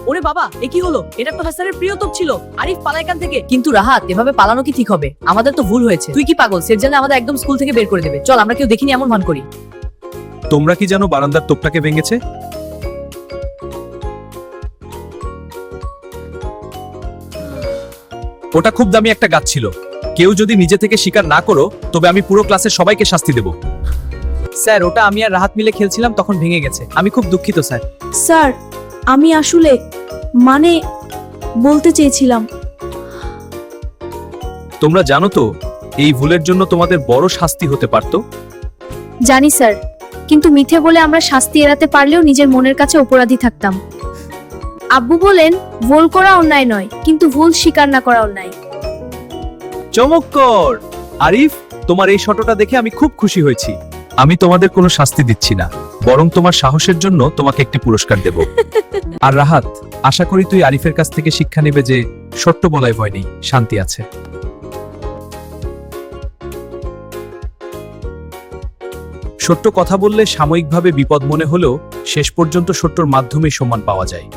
ওরে বাবা, এ কি হলো? এটা প্রফেসরের প্রিয়তম ছিল। আরিফ পালাইকান থেকে। কিন্তু রাহাত, এভাবে পালানো কি ঠিক হবে? আমাদের তো ভুল হয়েছে। তুই কি পাগল? স্যার জানলে আমাদের একদম স্কুল থেকে বের করে দেবে। চল, আমরা কেউ দেখিনি এমন ভান করি। তোমরা কি জানো বারান্দার তোপটাকে ভেঙেছে? ওটা খুব দামি একটা গাছ ছিল। কেউ যদি নিজে থেকে স্বীকার না করো, তবে আমি পুরো ক্লাসের সবাইকে শাস্তি দেব। স্যার, ওটা আমি আর রাহাত মিলে খেলছিলাম, তখন ভেঙে গেছে। আমি খুব দুঃখিত স্যার। স্যার, আমি আসলে বলতে চেয়েছিলাম। তোমরা জানো তো, এই ভুলের জন্য তোমাদের বড় শাস্তি হতে পারতো। জানি স্যার, কিন্তু মিথ্যে বলে আমরা শাস্তি এড়াতে পারলেও নিজের মনের কাছে অপরাধী থাকতাম। আব্বু বলেন, ভুল করা অন্যায় নয়, কিন্তু ভুল স্বীকার না করা অন্যায়। চমৎকার! আরিফ, তোমার এই শটটা দেখে আমি খুব খুশি হয়েছি। আমি তোমাদের কোনো শাস্তি দিচ্ছি না, বরং তোমার সাহসের জন্য তোমাকে একটি পুরস্কার দেব। আর রাহাত, আশা করি তুই আরিফের কাছ থেকে শিক্ষা নেবে যে সত্য বলায় ভয় নেই, শান্তি আছে। সত্য কথা বললে সাময়িকভাবে বিপদ মনে হলেও শেষ পর্যন্ত সত্যর মাধ্যমে সম্মান পাওয়া যায়।